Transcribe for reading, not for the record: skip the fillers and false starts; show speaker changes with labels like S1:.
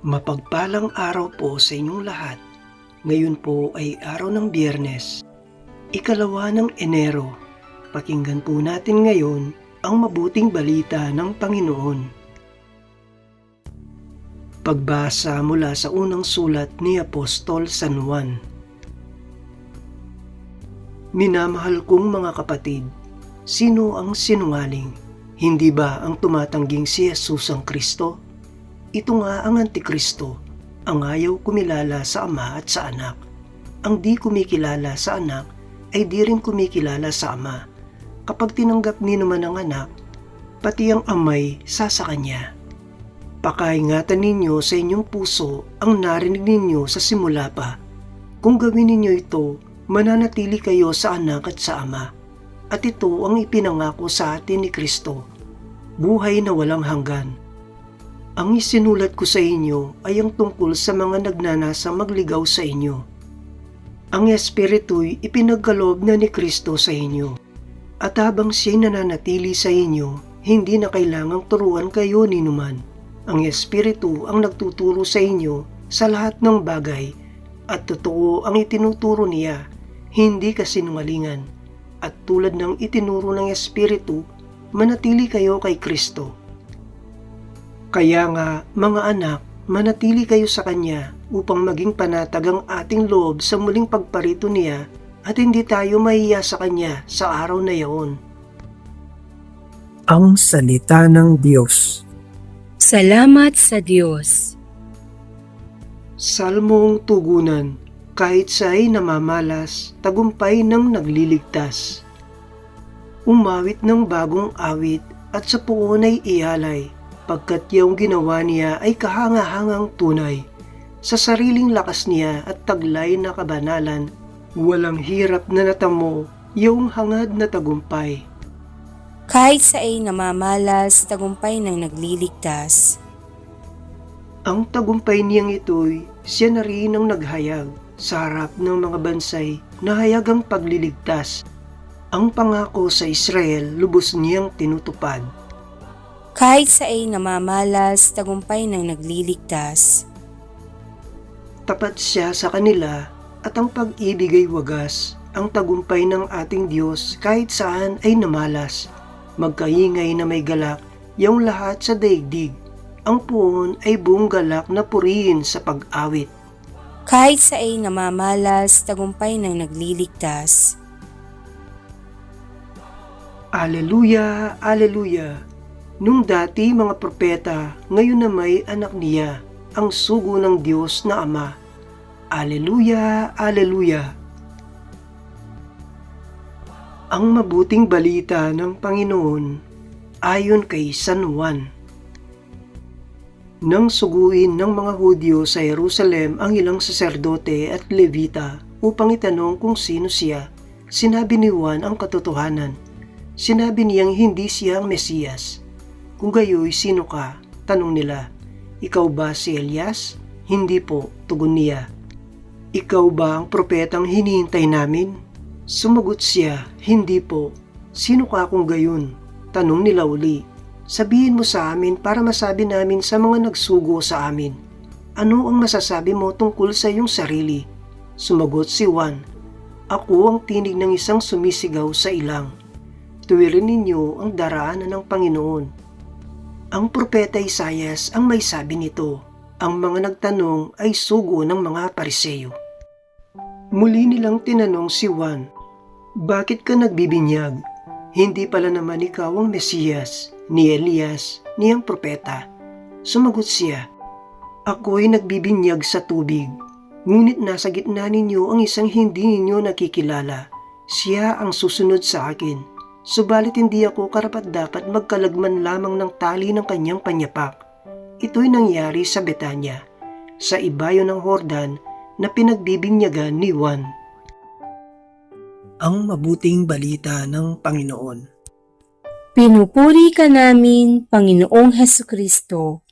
S1: Mapagpalang araw po sa inyong lahat. Ngayon po ay araw ng Biyernes, ikalawa ng Enero. Pakinggan po natin ngayon ang mabuting balita ng Panginoon. Pagbasa mula sa unang sulat ni Apostol San Juan. Minamahal kong mga kapatid, sino ang sinungaling? Hindi ba ang tumatangging si Jesus ang Kristo? Ito nga ang Antikristo, ang ayaw kumilala sa Ama at sa Anak. Ang di kumikilala sa Anak ay di rin kumikilala sa Ama. Kapag tinanggap ni naman ang Anak, pati ang Ama'y sasa Kanya. Pakaingatan ninyo sa inyong puso ang narinig ninyo sa simula pa. Kung gawin ninyo ito, mananatili kayo sa Anak at sa Ama. At ito ang ipinangako sa atin ni Kristo, buhay na walang hanggan. Ang isinulat ko sa inyo ay ang tungkol sa mga nagnanasang magligaw sa inyo. Ang Espiritu'y ipinagkaloob na ni Kristo sa inyo. At habang siya'y nananatili sa inyo, hindi na kailangang turuan kayo ni numan. Ang Espiritu ang nagtuturo sa inyo sa lahat ng bagay, at totoo ang itinuturo niya, hindi kasinungalingan. At tulad ng itinuro ng Espiritu, manatili kayo kay Kristo. Kaya nga, mga anak, manatili kayo sa Kanya upang maging panatag ang ating loob sa muling pagparito niya at hindi tayo mahiya sa Kanya sa araw na iyon.
S2: Ang Salita ng Diyos.
S3: Salamat sa Diyos.
S1: Salmong tugunan, kahit siya'y namamalas, tagumpay ng nagliligtas. Umawit ng bagong awit at sa puon ay ialay, pagkat yung ginawa niya ay kahangahangang tunay. Sa sariling lakas niya at taglay na kabanalan, walang hirap na natamo yung hangad na tagumpay.
S3: Kahit sa ay namamalas, tagumpay ng nagliligtas.
S1: Ang tagumpay niyang ito'y siya na rin ang naghayag sa harap ng mga bansay na hayagang pagliligtas. Ang pangako sa Israel lubos niyang tinutupad.
S3: Kahit sa ay namamalas, tagumpay ng nagliligtas.
S1: Tapat siya sa kanila at ang pag-ibig ay wagas. Ang tagumpay ng ating Diyos kahit saan ay namalas. Magkaingay na may galak, yung lahat sa daigdig. Ang puon ay buong galak na purihin sa pag-awit.
S3: Kahit sa ay namamalas, tagumpay ng nagliligtas.
S1: Aleluya, aleluya. Nung dati mga propeta, ngayon na may anak niya, ang sugo ng Diyos na Ama. Aleluya, aleluya. Ang mabuting balita ng Panginoon ayon kay San Juan. Nang suguin ng mga Hudyo sa Jerusalem ang ilang saserdote at Levita upang itanong kung sino siya, sinabi ni Juan ang katotohanan. Sinabi niyang hindi siya ang Mesiyas. Kung gayoy, sino ka? Tanong nila. Ikaw ba si Elias? Hindi po, tugon niya. Ikaw ba ang propetang hinihintay namin? Sumagot siya, hindi po. Sino ka kung gayon? Tanong nila uli. Sabihin mo sa amin para masabi namin sa mga nagsugo sa amin. Ano ang masasabi mo tungkol sa iyong sarili? Sumagot si Juan. Ako ang tinig ng isang sumisigaw sa ilang. Tuwirin ninyo ang daraanan ng Panginoon. Ang propeta Isaias ang may sabi nito. Ang mga nagtanong ay sugo ng mga Pariseyo. Muli nilang tinanong si Juan, bakit ka nagbibinyag? Hindi pala naman ikaw ang Mesiyas, ni Elias, ni ang propeta. Sumagot siya, ako'y nagbibinyag sa tubig, ngunit nasa gitna ninyo ang isang hindi ninyo nakikilala. Siya ang susunod sa akin. Subalit hindi ako karapat-dapat magkalagman lamang ng tali ng kanyang panyapak. Ito'y nangyari sa Betanya, sa ibayo ng Hordan na pinagbibinyagan ni Juan. Ang mabuting balita ng Panginoon.
S3: Pinupuri ka namin, Panginoong Hesukristo.